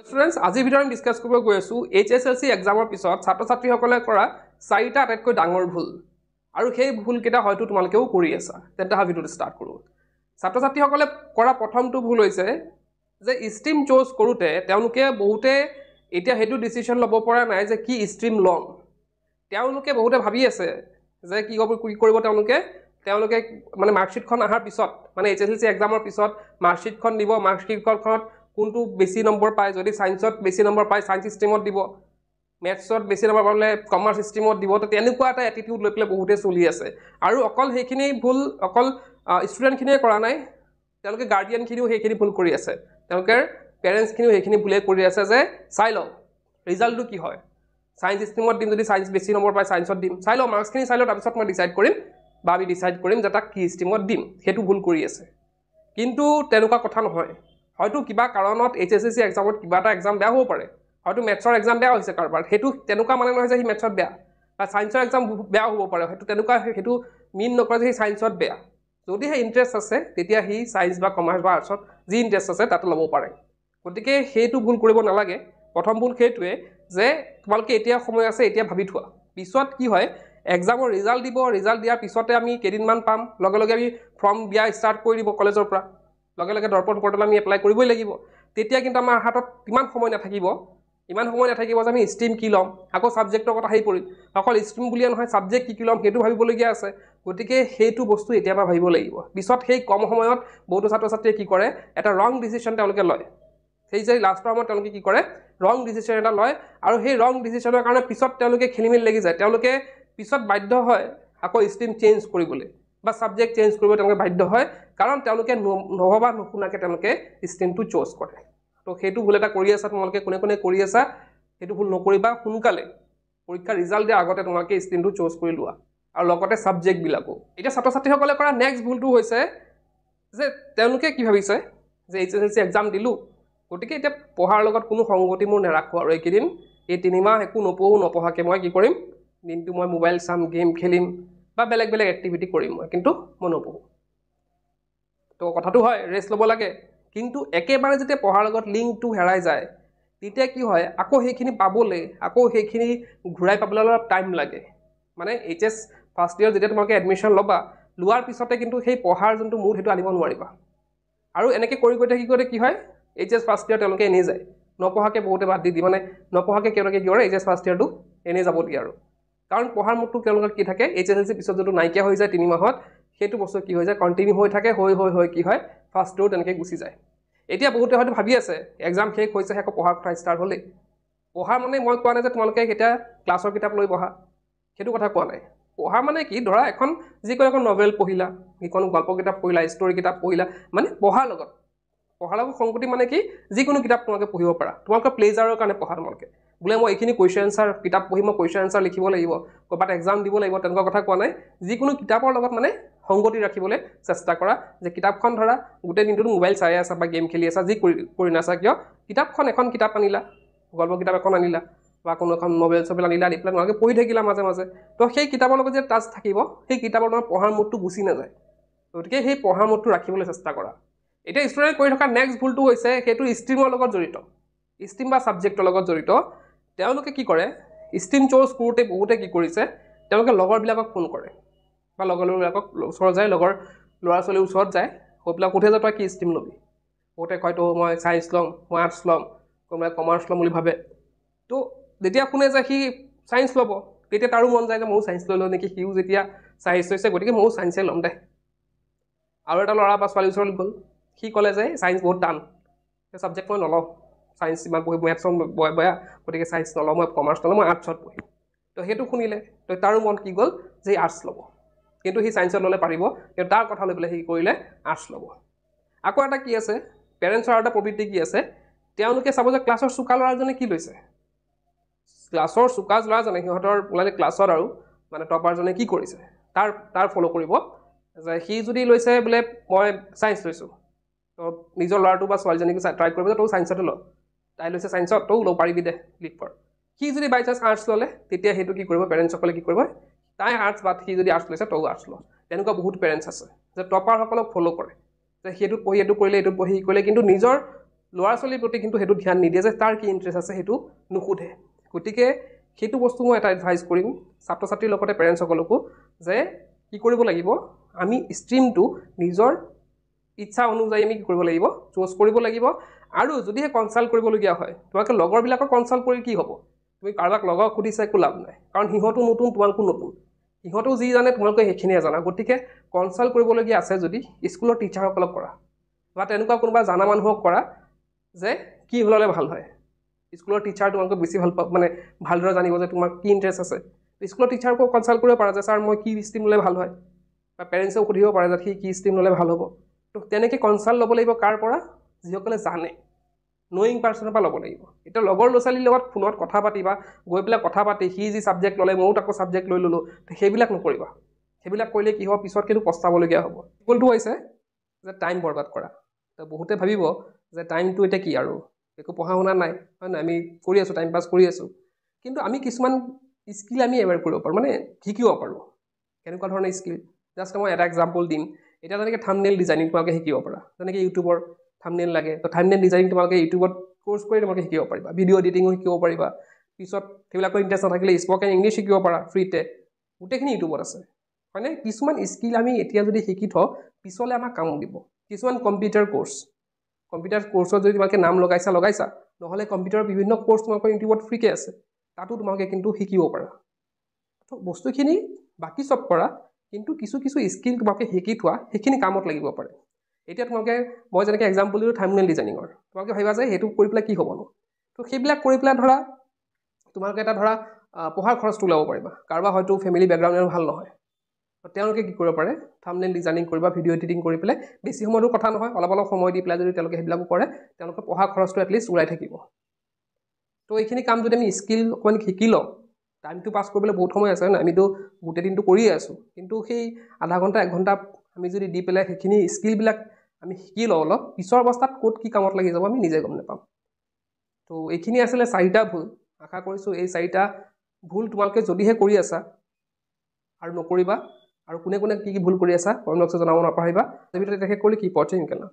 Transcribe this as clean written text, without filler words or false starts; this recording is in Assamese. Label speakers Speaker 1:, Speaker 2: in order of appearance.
Speaker 1: Students, আজি ভিডিঅ'ত আমি ডিসকাস কৰিব গৈ আছো HSLC এক্সামৰ পিছত ছাত্ৰ-ছাত্ৰীসকলে কৰা চাৰিটা আটাইতকৈ ডাঙৰ ভুল আৰু সেই ভুল কেইটা হয়তো তোমালোকেও কৰি আছা তেন্তে হা ভিডিঅ'টো ষ্টাৰ্ট কৰো ছাত্ৰ-ছাত্ৰীসকলে কৰা প্ৰথমটো ভুল হৈছে যে ষ্ট্ৰীম চুজ কৰোতে তেওঁলোকে বহুতে এতিয়া হেতু ডিসিশন ল'ব পৰা নাই যে কি ষ্ট্ৰীম ল'ম তেওঁলোকে বহুতে ভাবি আছে যে কি কৰিব তেওঁলোকে মানে মাৰ্কশিটখন আহাৰ পিছত মানে HSLC এক্সামৰ পিছত মাৰ্কশিটখন দিব মাৰ্কশিটখনত কোনটো বেছি নম্বৰ পায় যদি সায়েন্সত বেছি নম্বৰ পায় সায়েন্স সিস্টেমত দিব ম্যাথছত বেছি নম্বৰ পালে কমাৰ্স সিস্টেমত দিব তো তেনেকুৱা এটা এটিটিউড লৈ পেলে বহুতে চলি আছে আৰু অকল হেখিনি ভুল অকল ষ্টুডেন্ট খিনিয়ে কৰা নাই তেওঁলোকে গাৰ্ডিয়ান খিনিও হেখিনি ভুল কৰি আছে তেওঁলোকে পেৰেন্টস খিনিও হেখিনি ভুলে কৰি আছে যে চাই লও ৰিজাল্টটো কি হয় সায়েন্স সিস্টেমত দিম যদি সায়েন্স বেছি নম্বৰ পায় সায়েন্সত দিম চাই লও মাৰ্কস খিনি চাই লও তাৰপিছত মই ডিসাইড কৰিম বা আমি ডিসাইড কৰিম যে তাক কি সিস্টেমত দিম হেতু ভুল কৰি আছে কিন্তু তেনেকুৱা কথা নহয় হয়তো কিবা কাৰণত HSLC এক্সামত কিবা এটা এক্সাম বেয়া হ'ব পাৰে হয়তো ম্যাথছৰ এক্সাম বেয়া হৈছে কাৰবাৰ হেতু তেনেকুৱা মানে নহয় যে হি ম্যাথছত বেয়া বা সায়েন্সৰ এক্সাম বেয়া হ'ব পাৰে হেতু তেনেকুৱা হেতু মিন নকৰে যে হি সায়েন্সত বেয়া যদি হে ইন্টাৰেষ্ট আছে তেতিয়া হি সায়েন্স বা কমাৰ্স বা আৰ্টছত যি ইন্টাৰেষ্ট আছে তাতে ল'ব পাৰে গতিকে হেতু ভুল কৰিব নালাগে প্ৰথম ভুল হেতুৱে যে তোমালোকে এতিয়া সময় আছে এতিয়া ভাবি থোৱা পিছত কি হয় এক্সামৰ ৰিজাল্ট দিব ৰিজাল্ট দিয়াৰ পিছতে আমি কেদিনমান পাম লগে লগে আমি ফৰ্ম দিয়া ষ্টাৰ্ট কৰি দিব কলেজৰ পৰা লগে লগে দৰ্পণ পোৰ্টেল আমি এপ্লাই কৰিবই লাগিব তেতিয়া কিন্তু আমাৰ হাতত ইমান সময় নাথাকিব যে আমি ষ্ট্ৰীম কি লম আকৌ সাবজেক্টৰ কথা হেই পৰিল অকল ষ্ট্ৰীম বুলিয়ে নহয় সাবজেক্ট কি লম হেতু ভাবিবলগীয়া আছে গতিকে হেতু বস্তু এতিয়া পৰা ভাবিব লাগিব পিছত হেই কম সময়ত বহুত ছাত্ৰ-ছাত্ৰীয়ে কি কৰে এটা ৰং ডিসিশন তেওঁলোকে লয় সেই যে লাষ্টৰ সময়ত তেওঁলোকে কি কৰে ৰং ডিসিশন এটা লয় আৰু সেই ৰং ডিসিশনৰ কাৰণে পিছত তেওঁলোকে খেলিমেলি লাগি যায় তেওঁলোকে পিছত বাধ্য হয় আকৌ ষ্ট্ৰীম চেঞ্জ কৰিবলৈ বা সাবজেক্ট চেঞ্জ কৰিব তেওঁলোকে বাধ্য হয় কাৰণ তেওঁলোকে নভবা নুশুনাকে তেওঁলোকে ষ্ট্ৰীমটো চুজ কৰে তো হেতু ভুল এটা কৰি আছা তোমালোকে কোনে কোনে কৰি আছা হেতু ভুল নকৰিবা সোনকালে পৰীক্ষা ৰিজাল্ট দিয়া আগতে তোমালোকে ষ্ট্ৰীমটো চুজ কৰি লোৱা আৰু লগতে সাবজেক্ট বিলাকো এতিয়া ছাত্ৰ-ছাত্ৰীসকলে কৰা নেক্সট ভুলটো হৈছে যে তেওঁলোকে কি ভাবিছে যে HSLC এক্সাম দিলো গতিকে এতিয়া পঢ়াৰ লগত কোনো সংগতি মোৰ নেৰাখো আৰু এইকেদিন এই 3 মাহ একো নপঢ়াকে মই কি কৰিম দিনটো মই মোবাইল চাম গেম খেলিম বা বেলেগ বেলেগ এক্টিভিটি কৰিম মই কিন্তু মই নপঢ়ো তো কথাটো হয় ৰেষ্ট ল'ব লাগে কিন্তু একেবাৰে যেতিয়া পঢ়াৰ লগত লিংকটো হেৰাই যায় তেতিয়া কি হয় আকৌ হেখিনি পাবলৈ আকৌ হেখিনি ঘূৰাই পাবলৈ অলপ টাইম লাগে মানে HS ফাৰ্ষ্ট ইয়াৰ যেতিয়া তোমালোকে এডমিশন ল'বা লোৱাৰ পিছতে কিন্তু সেই পঢ়াৰ যোনটো মুড হেতু আনিব নোৱাৰিবা আৰু এনেকৈ কৰি কি হয় HS ফাৰ্ষ্ট ইয়াৰ তেওঁলোকে এনে যায় নপঢ়াকে বহুতে বাদ দি মানে নপঢ়াকে তেওঁলোকে কি কৰে HS ফাৰ্ষ্ট ইয়াৰটো এনে যাব দিয়ে আৰু কাৰণ পঢ়াৰ মুডটো তেওঁলোকৰ কি থাকে HSLC পিছত যদি নাইকিয়া হৈ যায় 3 মাহত হেতু বস্তু কি হৈ যায় কন্টিনিউ হৈ থাকে হৈ কি হয় ফাৰ্ষ্ট ইয়াৰ তেনেকৈ গুচি যায় এতিয়া বহুতে হয়তো ভাবি আছে এক্সাম শেষ হৈছে আকৌ পঢ়াৰ কথা ষ্টাৰ্ট হ'লে পঢ়া মানে মই কোৱা নাই যে তোমালোকে কেতিয়া ক্লাছৰ কিতাপ লৈ পঢ়া হেতু কথা কোৱা নাই পঢ়া মানে কি ধৰা এখন যিকোনো এখন নভেল পঢ়িলা যিকোনো গল্প কিতাপ পঢ়িলা ষ্টৰী কিতাপ পঢ়িলা মানে পঢ়াৰ লগত সংগতি মানে কি যিকোনো কিতাপ তোমালোকে পঢ়িব পাৰা তোমালোকৰ প্লেজাৰৰ কাৰণে পঢ়া তোমালোকে বোলে মই এইখিনি কোৱেশ্চন আনসাৰ কিতাপ পঢ়ি মই কোৱেশ্চন আনসাৰ লিখিব লাগিব ক'ৰবাত এক্সাম দিব লাগিব তেনেকুৱা কথা কোৱা নাই যিকোনো কিতাপৰ লগত মানে সংগতি ৰাখিবলৈ চেষ্টা কৰা যে কিতাপখন ধৰা গোটেই দিনটো মোবাইল চাই আছা বা গেম খেলি আছা যি কৰি নাছা কিয় কিতাপখন এখন কিতাপ আনিলা গল্প কিতাপ এখন আনিলা বা কোনো এখন নভেল ছবেল আনিলা আনি পেলাই তোমালোকে পঢ়ি থাকিলা মাজে মাজে তো সেই কিতাপৰ লগত যে টাচ থাকিব সেই কিতাপৰ তোমাৰ পঢ়াৰ মুডটো গুচি নাযায় গতিকে সেই পঢ়াৰ মুডটো ৰাখিবলৈ চেষ্টা কৰা এতিয়া ষ্টুডেণ্ট কৰি থকা নেক্সট ভুলটো হৈছে সেইটো ষ্ট্ৰীমৰ লগত জড়িত ষ্ট্ৰীম বা সাবজেক্টৰ লগত জড়িত তেওঁলোকে কি কৰে ষ্ট্ৰীম চুজ কৰোতে বহুতে কি কৰিছে তেওঁলোকে লগৰবিলাকক ফোন কৰে বা লগৰবিলাকক ওচৰত যায় লগৰ ল'ৰা ছোৱালীৰ ওচৰত যায় ক'বিলাক কোঠে যে তই কি ষ্ট্ৰীম ল'বি বহুতে কয়তো মই সায়েন্স ল'ম মই আৰ্টছ ল'ম কোনোবাই কমাৰ্চ ল'ম বুলি ভাবে তো যেতিয়া শুনে যে সি সায়েন্স ল'ব তেতিয়া তাৰো মন যায় যে ময়ো সায়েন্স লৈ লওঁ নেকি সিও যেতিয়া সায়েন্স লৈছে গতিকে ময়ো সায়েন্সে ল'ম দে আৰু এটা ল'ৰা বা ছোৱালীৰ ওচৰত গ'ল সি ক'লে যে সায়েন্স বহুত টান সেই সাবজেক্ট মই নলওঁ সায়েন্স ইমান পঢ়ি মেথছৰ বেয়া গতিকে সায়েন্স নলওঁ মই কমাৰ্চ নলওঁ মই আৰ্টছত পঢ়িম তো সেইটো শুনিলে তো তাৰো মন কি গ'ল যে আৰ্টছ ল'ব কিন্তু সি সায়েন্সত ল'লে পাৰিব কিন্তু তাৰ কথা লৈ পেলাই সি কৰিলে আৰ্টছ ল'ব আকৌ এটা কি আছে পেৰেণ্টছৰ এটা প্ৰবৃত্তি কি আছে তেওঁলোকে চাব যে ক্লাছৰ চোকা ল'ৰাজনে কি লৈছে ক্লাছৰ চোকা ল'ৰাজনে সিহঁতৰ মানে ক্লাছত আৰু মানে টপাৰজনে কি কৰিছে তাৰ ফ'ল' কৰিব যে সি যদি লৈছে বোলে মই সায়েন্স লৈছোঁ তো নিজৰ ল'ৰাটো বা ছোৱালীজনীকে ট্ৰাই কৰিব যে তই সায়েন্সতে ল তাই লৈছে সায়েন্সত তও ল'ব পাৰিবি দে লিখ কৰ সি যদি বাই চান্স আৰ্টছ ল'লে তেতিয়া সেইটো কি কৰিব পেৰেণ্টছসকলে কি কৰিব তাই আৰ্টছ বাদ সি যদি আৰ্টছ লৈছে তও আৰ্টছ ল তেনেকুৱা বহুত পেৰেণ্টছ আছে যে টপাৰসকলক ফ'ল' কৰে যে সেইটোত পঢ়ি এইটো কৰিলে এইটোত পঢ়ি কৰিলে কিন্তু নিজৰ ল'ৰা ছোৱালীৰ প্ৰতি কিন্তু সেইটো ধ্যান নিদিয়ে যে তাৰ কি ইণ্টাৰেষ্ট আছে সেইটো নুসুধে গতিকে সেইটো বস্তু মই এটা এডভাইচ কৰিম ছাত্ৰ ছাত্ৰীৰ লগতে পেৰেণ্টছসকলকো যে কি কৰিব লাগিব আমি ষ্ট্ৰীমটো নিজৰ ইচ্ছা অনুযায়ী আমি কি কৰিব লাগিব চুজ কৰিব লাগিব আৰু যদিহে কনচাল্ট কৰিবলগীয়া হয় তোমালোকে লগৰবিলাকক কনচাল্ট কৰি কি হ'ব তুমি কাৰোবাক লগক সুধিছা একো লাভ নাই কাৰণ সিহঁতো নতুন তোমালোকো নতুন সিহঁতেও যি জানে তোমালোকে সেইখিনিয়ে জানা গতিকে কনচাল্ট কৰিবলগীয়া আছে যদি স্কুলৰ টিচাৰসকলক কৰা বা তেনেকুৱা কোনোবা জানা মানুহক কৰা যে কি হ'লে ভাল হয় স্কুলৰ টিচাৰ তোমালোকে বেছি ভাল মানে ভালদৰে জানিব যে তোমাৰ কি ইণ্টাৰেষ্ট আছে স্কুলৰ টিচাৰকো কনচাল্ট কৰিব পাৰা যে ছাৰ মই কি ষ্ট্ৰীম ল'লে ভাল হয় বা পেৰেণ্টছেও সুধিব পাৰে যে সি কি ষ্ট্ৰীম ল'লে ভাল হ'ব তো তেনেকৈ কনচাল্ট ল'ব লাগিব কাৰ পৰা যিসকলে জানে নয়িং পাৰ্চনৰ পৰা ল'ব লাগিব এতিয়া লগৰ ল'ৰা ছোৱালীৰ লগত ফোনত কথা পাতিবা গৈ পেলাই কথা পাতি সি যি ছাবজেক্ট ল'লে ময়ো তাকো ছাবজেক্ট লৈ ল'লোঁ তো সেইবিলাক নকৰিবা সেইবিলাক কৰিলে কি হ'ব পিছত কিন্তু পস্তাবলগীয়া হ'ব কোনটো হৈছে যে টাইম বৰবাদ কৰা তো বহুতে ভাবিব যে টাইমটো এতিয়া কি আৰু একো পঢ়া শুনা নাই হয় নাই আমি কৰি আছোঁ টাইম পাছ কৰি আছোঁ কিন্তু আমি কিছুমান স্কিল আমি এৱেৰ কৰিব পাৰোঁ মানে শিকিব পাৰোঁ কেনেকুৱা ধৰণৰ স্কিল জাষ্ট মই এটা এক্সাম্পল দিম এতিয়া যেনেকৈ থাম্বনেইল ডিজাইনিং তোমালোকে শিকিব পাৰা যেনেকৈ ইউটিউবৰ থাম্বনেইল লাগে তো থাম্বনেইল ডিজাইনিং তোমালোকে ইউটিউবত কোৰ্চ কৰি তোমালোকে শিকিব পাৰিবা ভিডিঅ' এডিটিঙো শিকিব পাৰিবা পিছত সেইবিলাকৰ ইণ্টাৰেষ্ট নাথাকিলে স্পকেন ইংলিছ শিকিব পাৰা ফ্ৰীতে গোটেইখিনি ইউটিউবত আছে হয়নে কিছুমান স্কিল আমি এতিয়া যদি শিকি থওঁ পিছলৈ আমাক কাম দিব কিছুমান কম্পিউটাৰ কোৰ্চত যদি তোমালোকে নাম লগাইছা নহ'লে কম্পিউটাৰৰ বিভিন্ন কোৰ্চ তোমালোকৰ ইউটিউবত ফ্ৰীকৈ আছে তাতো তোমালোকে কিন্তু শিকিব পাৰা তো বস্তুখিনি বাকী চব কৰা কিন্তু কিছু স্কিল তোমালোকে শিকি থোৱা সেইখিনি কামত লাগিব পাৰে এতিয়া তোমালোকে মই যেনেকৈ এক্সাম্পল দিলোঁ থাম্বনেইল ডিজাইনিঙৰ তোমালোকে ভাবিবা যে সেইটো কৰি পেলাই কি হ'বনো তো সেইবিলাক কৰি পেলাই ধৰা তোমালোকে এটা ধৰা পঢ়াৰ খৰচটো ওলাব পাৰিবা কাৰোবাৰ হয়তো ফেমিলি বেকগ্ৰাউণ্ড ভাল নহয় তেওঁলোকে কি কৰিব পাৰে থাম্বনেইল ডিজাইনিং কৰিব ভিডিঅ' এডিটিং কৰি পেলাই বেছি সময়তো কথা নহয় অলপ সময় দি পেলাই যদি তেওঁলোকে সেইবিলাকো কৰে তেওঁলোকে পঢ়া খৰচটো এটলিষ্ট ওলাই থাকিব তো এইখিনি কাম যদি আমি স্কিল অকণমান শিকি লওঁ টাইমটো পাছ কৰিবলৈ বহুত সময় আছে না আমিতো গোটেই দিনটো কৰিয়ে আছোঁ কিন্তু সেই আধা ঘণ্টা 1 ঘণ্টা আমি যদি দি পেলাই সেইখিনি স্কিলবিলাক আমি শিকি লওঁ অলপ পিছৰ অৱস্থাত ক'ত কি কামত লাগি যাব আমি নিজে গম নাপাম তো এইখিনি আছিলে 4টা ভুল আশা কৰিছোঁ এই 4টা ভুল তোমালোকে যদিহে কৰি আছা আৰু নকৰিবা আৰু কোনে কি ভুল কৰি আছা কমেণ্ট বক্সত জনাব নাপাহৰিবা এই ভিডিঅ'টো দেখি কৰিলে কি পঢ়িম কেনে